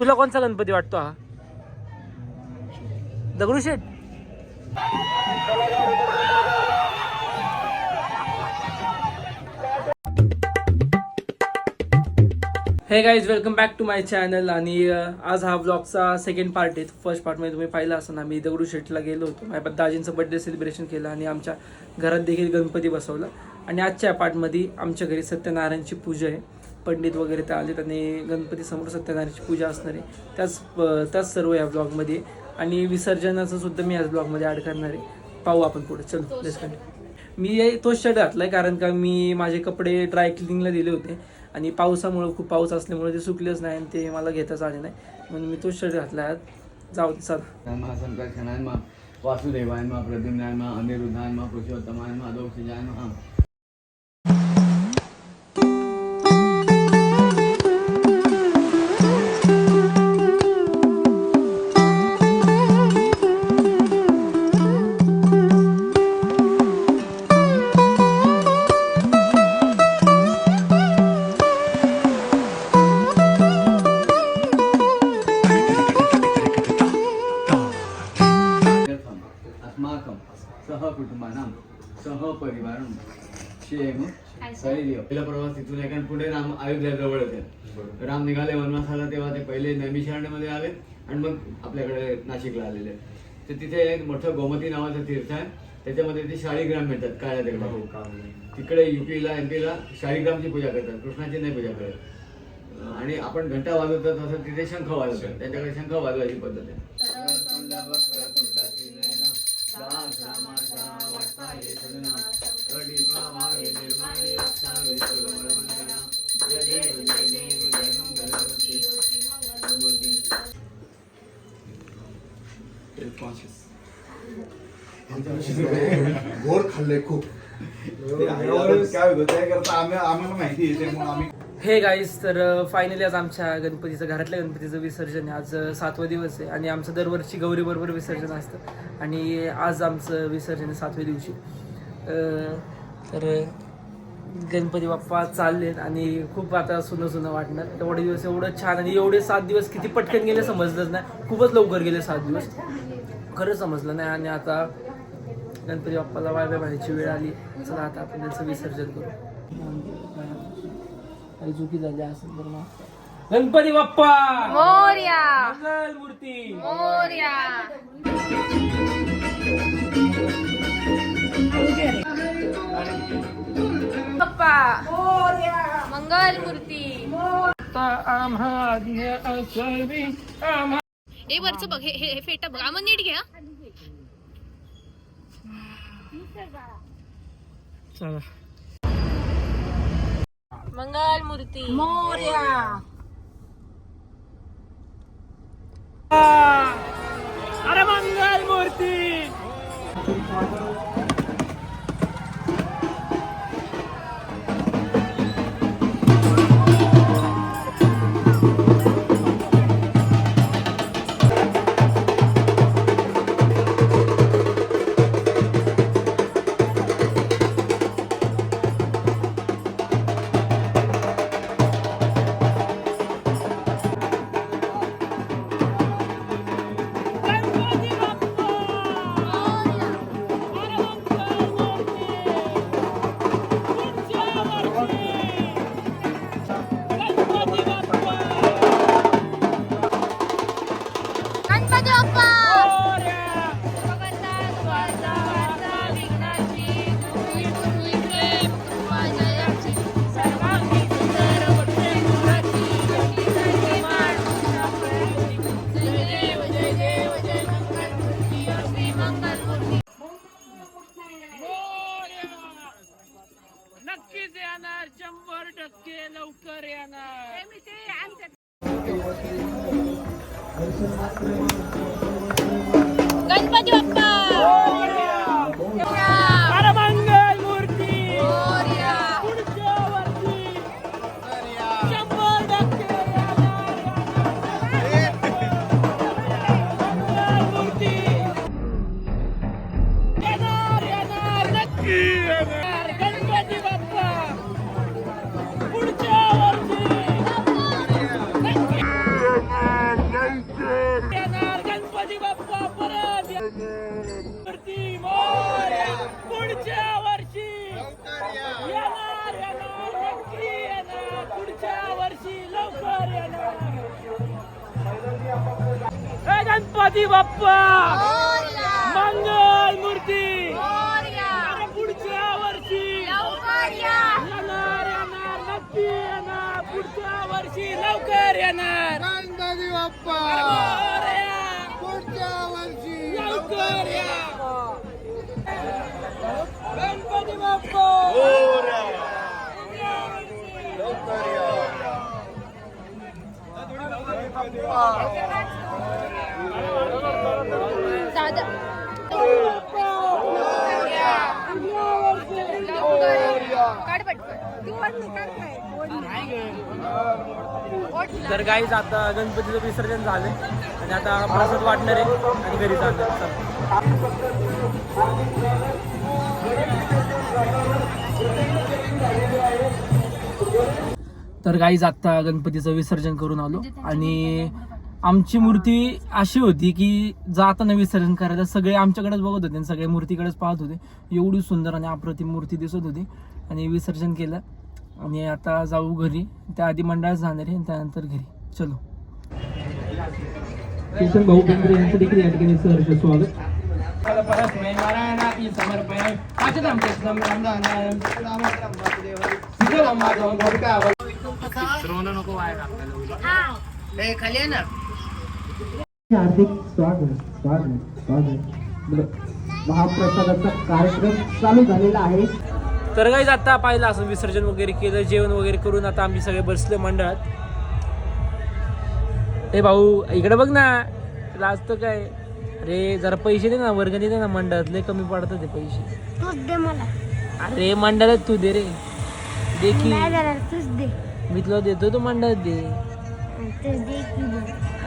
तुला कोणता गणपती वाटतो हा? दगडूशेठ. हे guys, welcome back to my channel. आणि आज हा व्लॉगचा सेकंड पार्ट आहे. फर्स्ट पार्टमध्ये तुम्ही पाहिला असं ना, मी दगडूशेठला गेलो होतो. माझ्या दाजींचं बर्थडे सेलिब्रेशन केलं आणि आमच्या घरात देखील गणपती बसवला. आणि आजच्या पार्टमध्ये आमच्या घरी सत्यनारायणची पूजा आहे. पंडित वगैरे ते आलेत आणि गणपतीसमोर सत्यनारायणची पूजा असणार आहे. त्याच सर्व या ब्लॉगमध्ये. आणि विसर्जनाचं सुद्धा मी याच ब्लॉगमध्ये ॲड करणार आहे. पाहू आपण पुढे. चलो लेट्स कंटिन्यू. मी तोच शर्ट घातला आहे कारण का मी माझे कपडे ड्राय क्लिनिंगला दिले होते आणि पावसामुळे खूप पाऊस असल्यामुळे ते सुकलेच नाही आणि ते मला घेताच आले नाही, म्हणून मी तोच शर्ट घातला आहे. जाऊ दे चला. संकर्षणाय वासुदेवाय प्रद्युम्नाय अनिरुद्धाय पुरुषोत्तमाय अधोक्षजाय कुटुंबानां सह परिवार शेम पहिला प्रवास तिथून एका पुढे राम अयोध्या जवळ होते. राम निघाले वनवासाला तेव्हा ते पहिले नैमिषारण्यमध्ये आले आणि मग आपल्याकडे नाशिकला आलेले. तर तिथे एक मोठं गोमती नावाचं तीर्थ आहे. त्याच्यामध्ये ते शाळीग्राम मिळतात काळ्या दगडाचे. तिकडे युपीला एमपीला शाळीग्रामची पूजा करतात, कृष्णाची नाही पूजा करत. आणि आपण घंटा वाजवतो तसं तिथे शंख वाजवतात. त्यांच्याकडे शंख वाजवायची पद्धत आहे. गोड खाल्ले खूप. काय होतं त्या करता आम्हाला माहिती आहे त्यामुळे आम्ही. हे गाईज, तर फायनली आज आमच्या गणपतीचं, घरातल्या गणपतीचं विसर्जन आहे. आज 7वा दिवस आहे आणि आमचं दरवर्षी गौरी बरोबर विसर्जन असतं आणि आज आमचं विसर्जन आहे 7व्या दिवशी. तर गणपती बाप्पा चाललेत आणि खूप आता सुनं वाटणार. एवढे दिवस एवढं छान आणि एवढे 7 दिवस किती पटकन गेले समजलंच नाही. खूपच लवकर गेले 7 दिवस, खरं समजलं नाही. आणि आता गणपती बाप्पाला वाय म्हणायची वेळ आली. चला आता आपण त्यांचं विसर्जन करू. काही चुकी झाली असेल तर मग. गणपती बाप्पा मोरया, मंगल मूर्ती मोरया. बाप्पा मोरया, मंगल मूर्ती. हे वरचं बघ, हे फेटा बघ. आम्हाला नीट घ्या. चला. मंगल मूर्ती मोरया. अरे मंगल मूर्ती. नक्कीच येणार, 100% लवकर येणार. गणपती बाप्पा अरे मंगल मूर्ती पुढच्या वर्षी 100% नक्की येणार. गणपती बाप्पा पुढच्या वर्षी नक्की येणार. गणपती बाप्पा मंगल मूर्ती अरे पुढच्या वर्षी येणार नक्की येणार पुढच्या वर्षी लवकर येणार गणपती बाप्पा मोरया. पुढच्या वर्षी लवकर या गणपती बाप्पा तर गाईज आता गणपतीचं विसर्जन झालंय आणि आता प्रसाद वाटणार आहे आणि घरी जाणार. तर गाईज आता गणपतीचं विसर्जन करून आलो आणि आमची मूर्ती अशी होती की जाताना विसर्जन करायला सगळे आमच्याकडेच बघत होते आणि सगळे मूर्तीकडेच पाहत होते. एवढी सुंदर आणि अप्रतिम मूर्ती दिसत होती आणि विसर्जन केलं आणि आता जाऊ घरी. त्याआधी मंडळात जाणार आहे त्यानंतर घरी. चलो. किशन भाऊ केंद्र यांचं देखील या ठिकाणी सहर्ष स्वागत. हार्दिक स्वागत महाप्रसादाचा कार्यक्रम चालू झालेला आहे. तर गाईज आता पाहिलं असं विसर्जन वगैरे केलं जेवण वगैरे करून आता आम्ही सगळे बसले मंडळात. ए भाऊ इकडे बघ ना लाजतो काय. अरे जरा पैसे दे ना वर्गणी दे ना मंडळात लय कमी पडतात ते पैसे. तूच दे मला. अरे मंडळात तू दे रे दे की नाही देणार, तूच दे. मी तुला देतो तू मंडळात दे. तूच दे की दे.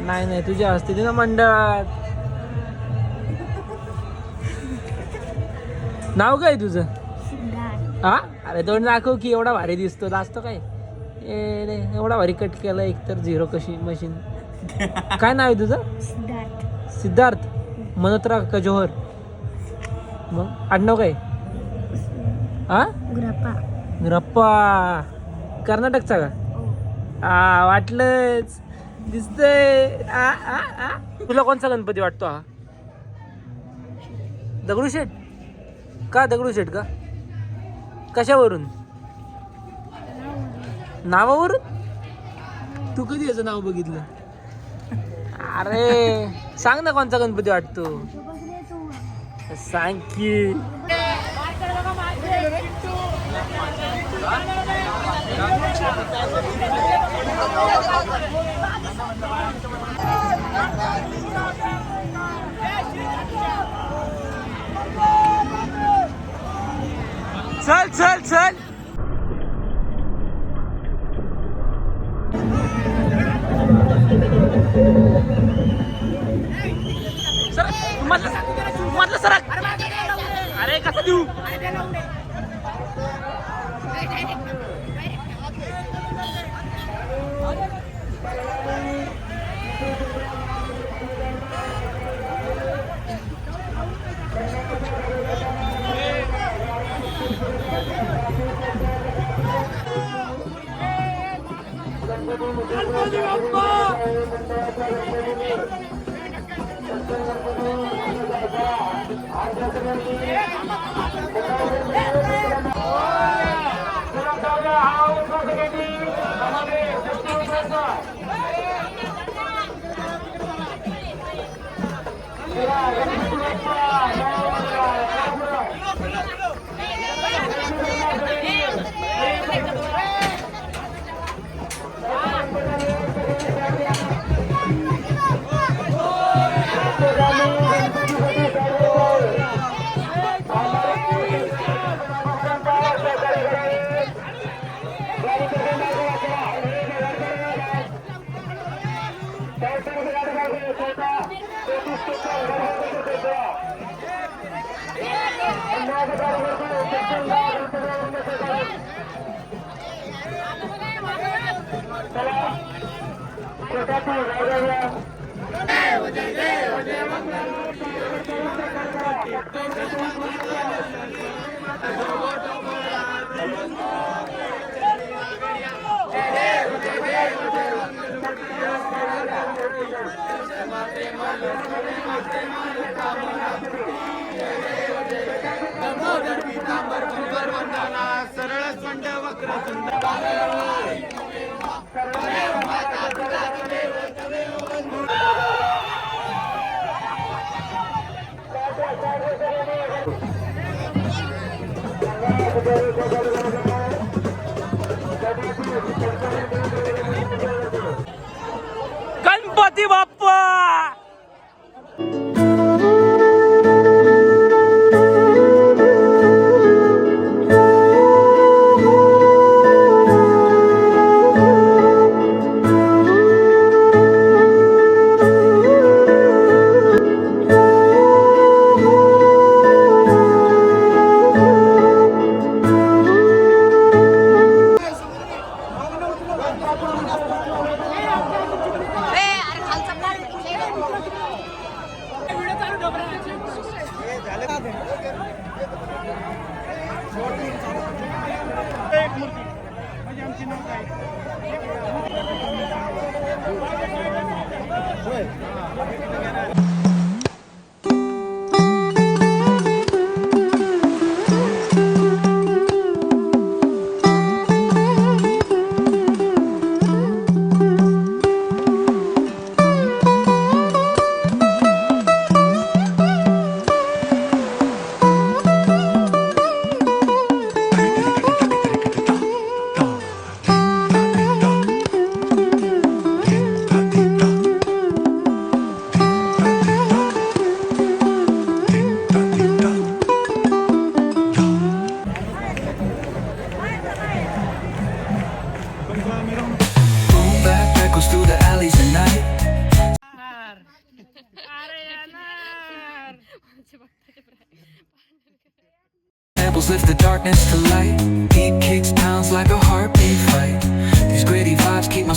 नाही तुझ्या हस्ते दे ना मंडळात. नाव काय तुझं सिद्धार्थ. हा अरे तोंड दाखव की एवढा भारी दिसतो लाजतो काय. ए रे एवढा भारी कट केला एकतर झिरो कशी मशीन. काय नाव आहे तुझं. सिद्धार्थ. सिद्धार्थ मनोत्रा का जोहर. मग आडनाव काय. हा गुरप्पा. रप्पा कर्नाटकचा का. हा वाटलंच दिसतंय. तुला कोणचा गणपती वाटतो हा. दगडूशेठ का दगडूशेठ का कशावरून नावावरून. तू कधी याचं नाव बघितलं. अरे सांग ना कोणचा गणपती वाटतो. सांग की. चल चल चल. मधलं सरक. अरे कसं देऊ. Thank you. Ganpati Bappa. Boom bap echoes through the alleys at night. Samples lift the darkness to light. Beat kicks pounds like a heartbeat fight. These gritty vibes keep my